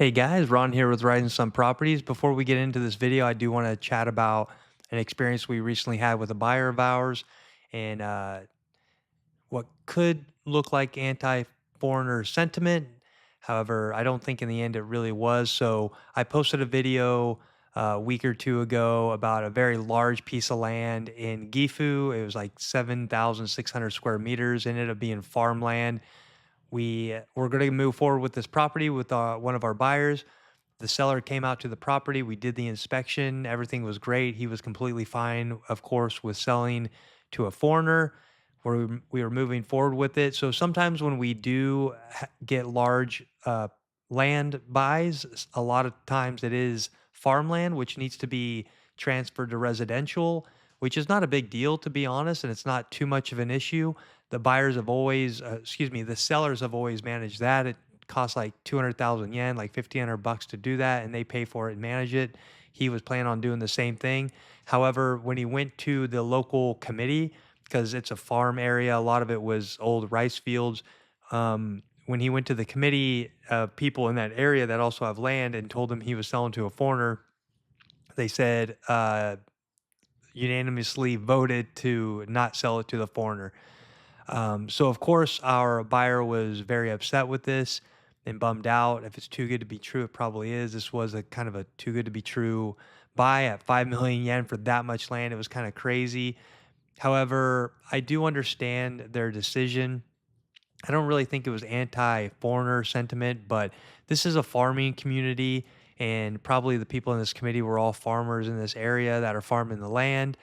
Hey guys, Ron here with Rising Sun Properties. Before we get into this video, I do want to chat about an experience we recently had with a buyer of ours and what could look like anti-foreigner sentiment. However, I don't think in the end it really was. So I posted a video a week or two ago about a very large piece of land in Gifu. It was like 7,600 square meters, ended up being farmland. We're going to move forward with this property with one of our buyers. The seller came out to the property. We did the inspection. Everything was great. He was completely fine, of course, with selling to a foreigner. We were moving forward with it. So sometimes when we do get large land buys, a lot of times it is farmland, which needs to be transferred to residential, which is not a big deal, to be honest, and it's not too much of an issue. The sellers have always managed that. It costs like 200,000 yen, like 1,500 bucks to do that, and they pay for it and manage it. He was planning on doing the same thing. However, when he went to the local committee, because it's a farm area, a lot of it was old rice fields. When he went to the committee of people in that area that also have land and told him he was selling to a foreigner, they said unanimously voted to not sell it to the foreigner. So of course our buyer was very upset with this and bummed out. If it's too good to be true, it probably is. This was a kind of a too good to be true buy at 5 million yen for that much land. It was kind of crazy. However, I do understand their decision. I don't really think it was anti-foreigner sentiment, but this is a farming community, and probably the people in this committee were all farmers in this area that are farming the land,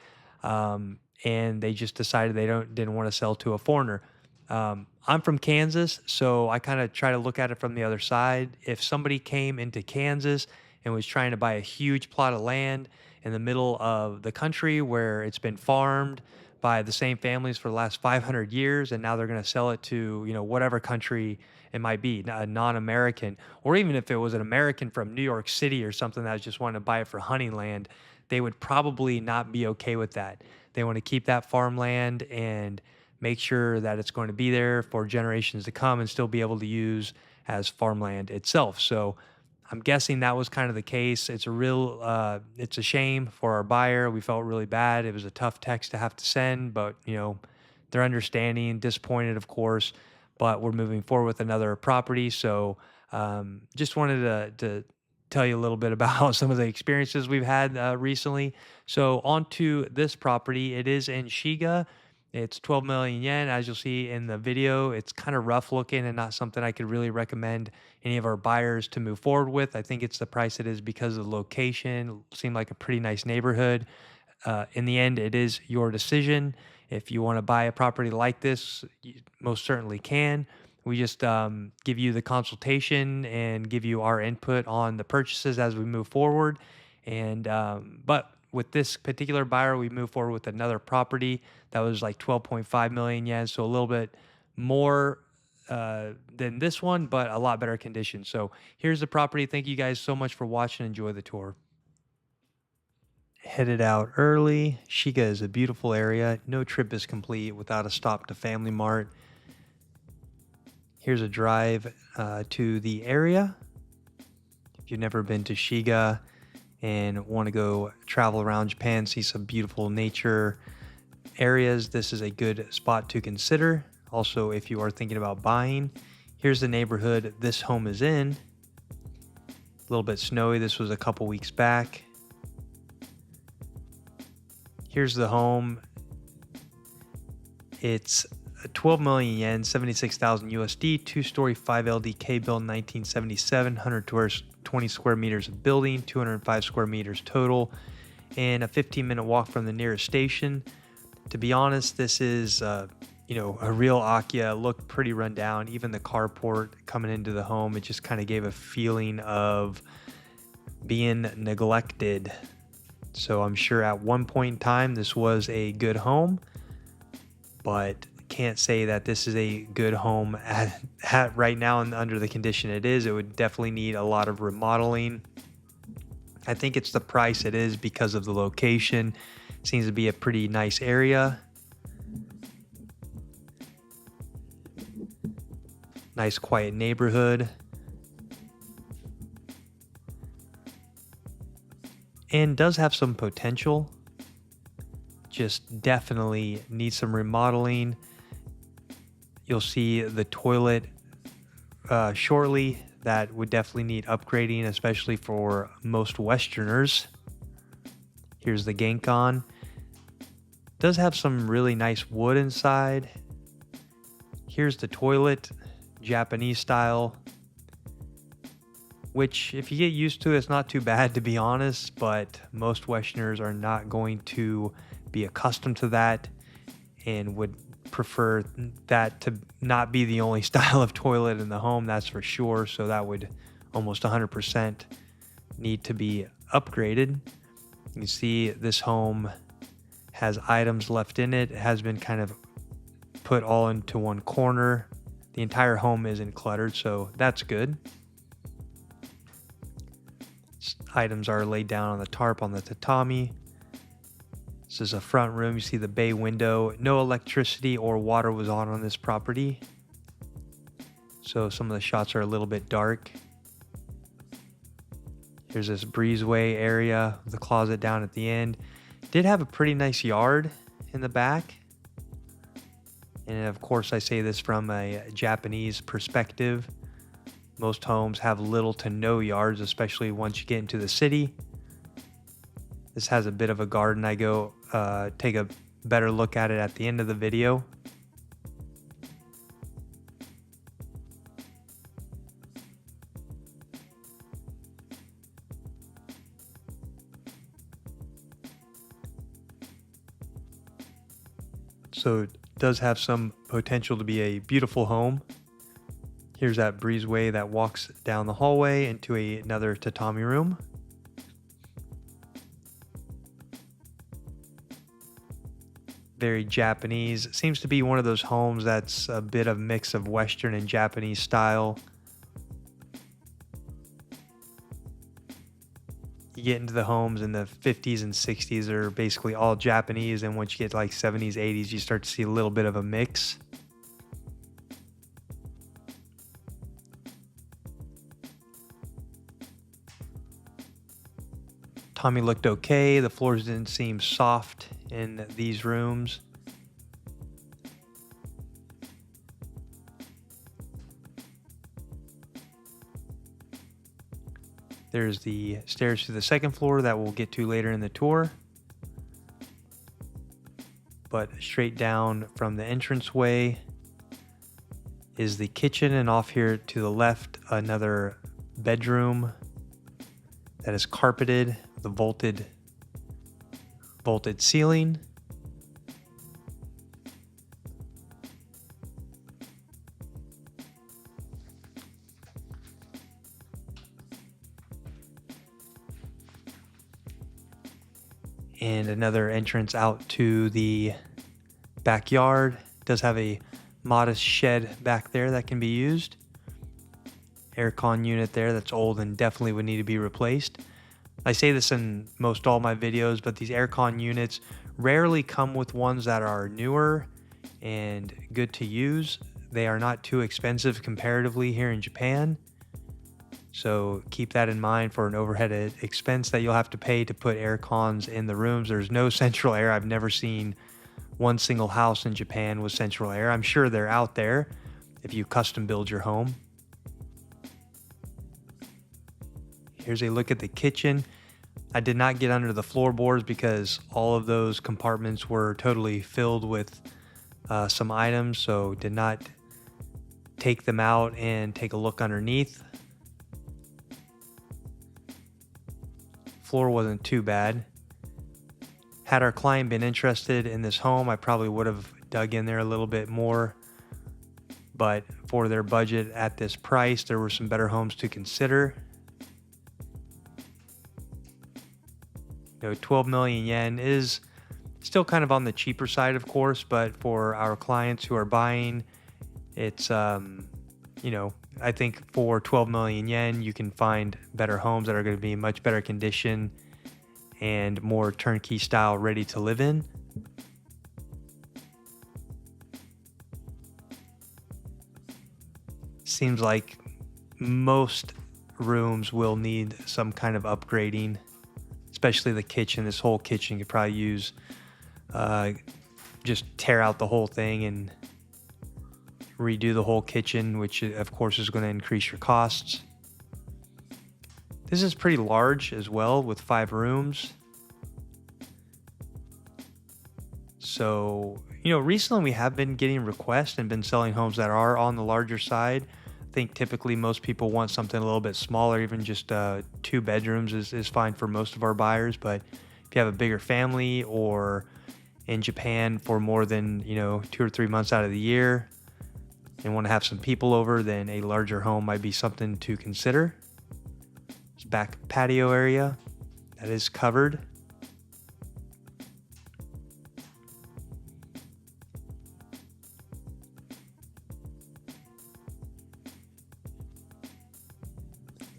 and they just decided they didn't want to sell to a foreigner. I'm from Kansas, so I kind of try to look at it from the other side. If somebody came into Kansas and was trying to buy a huge plot of land in the middle of the country where it's been farmed by the same families for the last 500 years, and now they're going to sell it to, whatever country it might be, a non-American, or even if it was an American from New York City or something that was just wanting to buy it for hunting land, they would probably not be okay with that. They want to keep that farmland and make sure that it's going to be there for generations to come and still be able to use as farmland itself. So I'm guessing that was kind of the case. It's a shame for our buyer. We felt really bad. It was a tough text to have to send, but they're understanding, disappointed, of course, but we're moving forward with another property. So just wanted to tell you a little bit about some of the experiences we've had recently. So on to this property. It is in Shiga. It's 12 million yen. As you'll see in the video, it's kind of rough looking and not something I could really recommend any of our buyers to move forward with. I think it's the price it is because of the location. It seemed like a pretty nice neighborhood. In the end, it is your decision. If you want to buy a property like this, you most certainly can. We just give you the consultation and give you our input on the purchases as we move forward. But with this particular buyer, we move forward with another property that was like 12.5 million yen, so a little bit more than this one, but a lot better condition. So here's the property. Thank you guys so much for watching. Enjoy the tour. Headed out early. Shiga is a beautiful area. No trip is complete without a stop to Family Mart. Here's a drive to the area. If you've never been to Shiga and want to go travel around Japan, see some beautiful nature areas, this is a good spot to consider. Also, if you are thinking about buying, here's the neighborhood this home is in. A little bit snowy. This was a couple weeks back. Here's the home. It's 12 million yen, 76,000 USD, two-story, 5 LDK, built in 1977, 120 square meters of building, 205 square meters total, and a 15-minute walk from the nearest station. To be honest, this is a real Akiya. It looked pretty run down. Even the carport coming into the home, it just kind of gave a feeling of being neglected. So I'm sure at one point in time this was a good home, but can't say that this is a good home at right now, and under the condition it is. It would definitely need a lot of remodeling. I think it's the price it is because of the location. Seems to be a pretty nice area. Nice quiet neighborhood. and does have some potential. Just definitely needs some remodeling. You'll see the toilet shortly. That would definitely need upgrading, especially for most Westerners. Here's the Genkan. Does have some really nice wood inside. Here's the toilet, Japanese style, which if you get used to, it's not too bad, to be honest, but most Westerners are not going to be accustomed to that and would prefer that to not be the only style of toilet in the home, that's for sure. So that would almost 100% need to be upgraded. You can see this home has items left in it. It has been kind of put all into one corner. The entire home isn't cluttered, so that's good. Items are laid down on the tarp on the tatami. This is a front room. You see the bay window. No electricity or water was on this property, so some of the shots are a little bit dark. Here's this breezeway area with the closet down at the end. Did have a pretty nice yard in the back. And of course, I say this from a Japanese perspective. Most homes have little to no yards, especially once you get into the city. This has a bit of a garden. I go take a better look at it at the end of the video. So it does have some potential to be a beautiful home. Here's that breezeway that walks down the hallway into another tatami room. Very Japanese. Seems to be one of those homes that's a bit of mix of Western and Japanese style. You get into the homes in the 50s and 60s are basically all Japanese, and once you get to like 70s, 80s, you start to see a little bit of a mix. Tommy looked okay. The floors didn't seem soft in these rooms. There's the stairs to the second floor that we'll get to later in the tour. But straight down from the entranceway is the kitchen, and off here to the left, another bedroom that is carpeted with a vaulted ceiling. And another entrance out to the backyard. Does have a modest shed back there that can be used. Aircon unit there that's old and definitely would need to be replaced. I say this in most all my videos, but these aircon units rarely come with ones that are newer and good to use. They are not too expensive comparatively here in Japan. So keep that in mind for an overhead expense that you'll have to pay to put air cons in the rooms. There's no central air. I've never seen one single house in Japan with central air. I'm sure they're out there if you custom build your home. Here's a look at the kitchen. I did not get under the floorboards because all of those compartments were totally filled with some items, so did not take them out and take a look underneath. Floor wasn't too bad. Had our client been interested in this home, I probably would have dug in there a little bit more, but for their budget at this price, there were some better homes to consider. 12 million yen is still kind of on the cheaper side, of course, but for our clients who are buying, it's I think for 12 million yen, you can find better homes that are going to be in much better condition and more turnkey style, ready to live in. Seems like most rooms will need some kind of upgrading, especially the kitchen. This whole kitchen could probably use, just tear out the whole thing and redo the whole kitchen, which of course is going to increase your costs. This is pretty large as well with 5 rooms. So, recently we have been getting requests and been selling homes that are on the larger side. I think typically most people want something a little bit smaller, even just 2 bedrooms is fine for most of our buyers. But if you have a bigger family or in Japan for more than, 2 or 3 months out of the year and want to have some people over, then a larger home might be something to consider. This back patio area that is covered.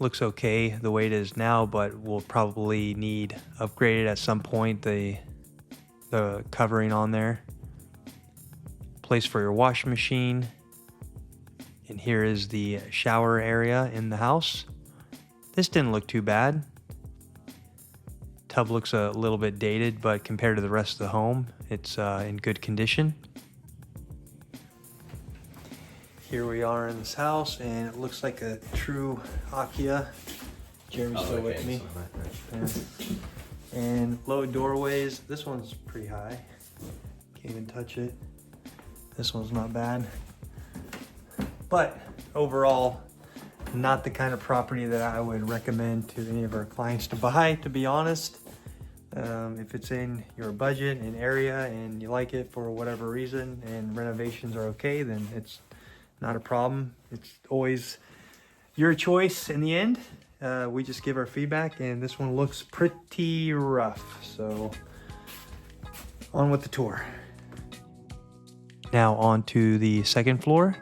Looks okay the way it is now, but we'll probably need upgraded at some point, the covering on there. Place for your washing machine. And here is the shower area in the house. This didn't look too bad. Tub looks a little bit dated, but compared to the rest of the home, it's in good condition. Here we are in this house, and it looks like a true Akiya. Jeremy's still with me. Yeah. And low doorways. This one's pretty high. Can't even touch it. This one's not bad. But overall, not the kind of property that I would recommend to any of our clients to buy, to be honest. If it's in your budget and area and you like it for whatever reason and renovations are okay, then it's not a problem. It's always your choice in the end. We just give our feedback, and this one looks pretty rough. So on with the tour. Now on to the second floor.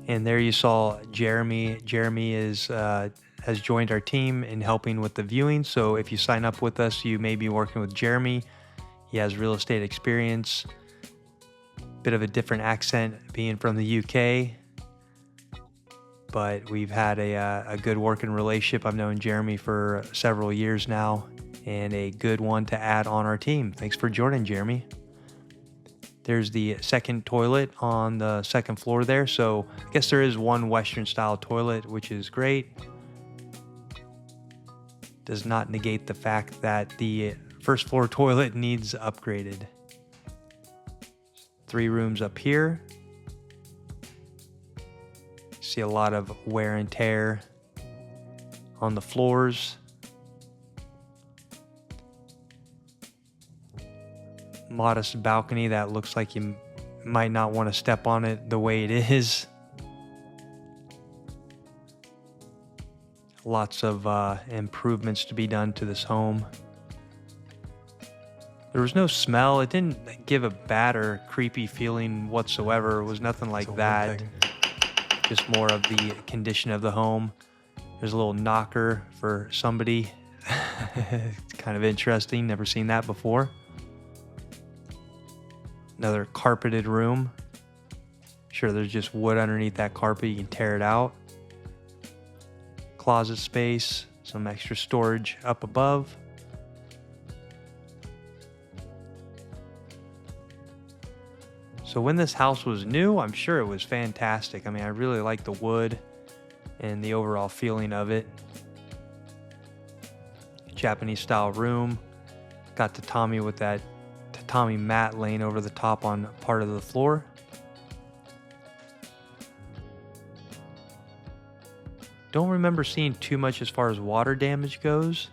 And there you saw Jeremy. Jeremy has joined our team in helping with the viewing. So if you sign up with us, you may be working with Jeremy. He has real estate experience, bit of a different accent being from the UK, but we've had a good working relationship. I've known Jeremy for several years now, and a good one to add on our team. Thanks for joining, Jeremy. There's the second toilet on the second floor there. So I guess there is one Western style toilet, which is great. Does not negate the fact that the first floor toilet needs upgraded. 3 rooms up here. See a lot of wear and tear on the floors. Modest balcony that looks like you might not want to step on it the way it is. Lots of improvements to be done to this home. There was no smell. It didn't give a bad or creepy feeling whatsoever. It was nothing like that. Just more of the condition of the home. There's a little knocker for somebody. It's kind of interesting. Never seen that before. Another carpeted room. Sure, there's just wood underneath that carpet. You can tear it out. Closet space, some extra storage up above. So when this house was new, I'm sure it was fantastic. I mean, I really like the wood and the overall feeling of it. Japanese style room. Got tatami with that tatami mat laying over the top on part of the floor. Don't remember seeing too much as far as water damage goes.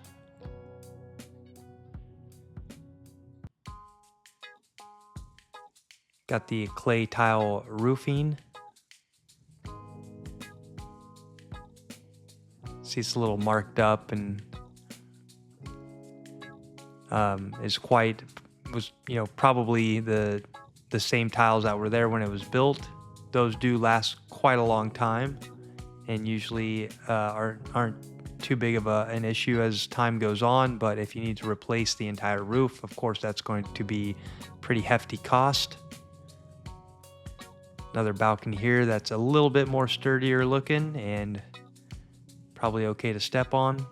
Got the clay tile roofing. See, it's a little marked up and was probably the same tiles that were there when it was built. Those do last quite a long time and usually aren't too big of an issue as time goes on, but if you need to replace the entire roof, of course, that's going to be pretty hefty cost. Another balcony here that's a little bit more sturdier looking and probably okay to step on.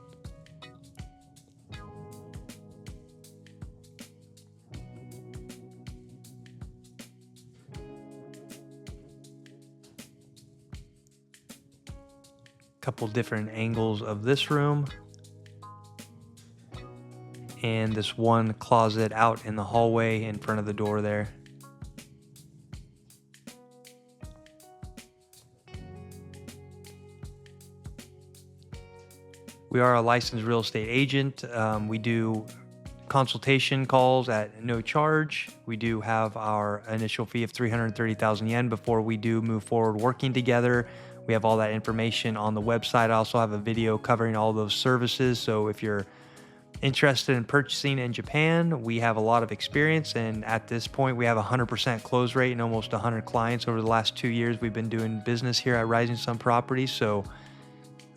Couple different angles of this room, and this one closet out in the hallway in front of the door there. We are a licensed real estate agent. We do consultation calls at no charge. We do have our initial fee of 330,000 yen before we do move forward working together. We have all that information on the website. I also have a video covering all those services. So if you're interested in purchasing in Japan, we have a lot of experience. And at this point, we have a 100% close rate and almost 100 clients over the last 2 years. We've been doing business here at Rising Sun Properties. So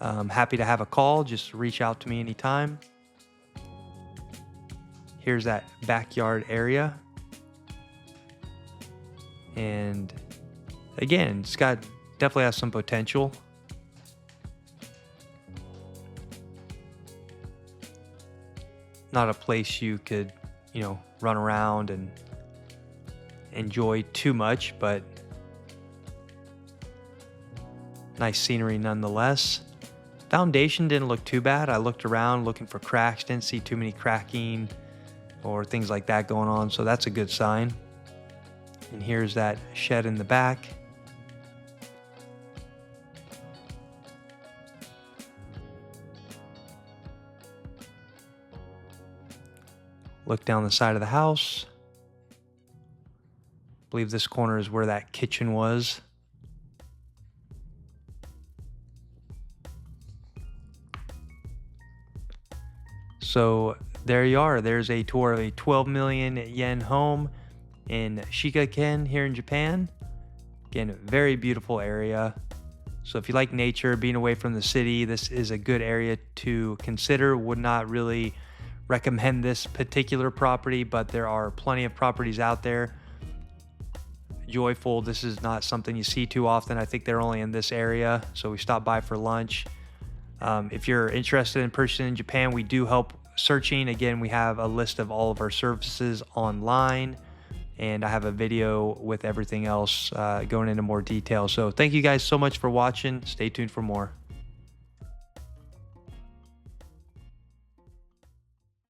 I'm happy to have a call. Just reach out to me anytime. Here's that backyard area. And again, it's got definitely has some potential. Not a place you could, run around and enjoy too much, but nice scenery nonetheless. Foundation didn't look too bad. I looked around looking for cracks, didn't see too many cracking or things like that going on, so that's a good sign. And here's that shed in the back. Look down the side of the house. I believe this corner is where that kitchen was. So there you are. There's a tour of a 12 million yen home in Shiga here in Japan. Again, very beautiful area. So if you like nature, being away from the city, this is a good area to consider. Would not really recommend this particular property, but there are plenty of properties out there. Joyful, this is not something you see too often. I think they're only in this area, so we stopped by for lunch. If you're interested in purchasing in Japan, we do help searching. Again, we have a list of all of our services online, and I have a video with everything else going into more detail. So thank you guys so much for watching. Stay tuned for more.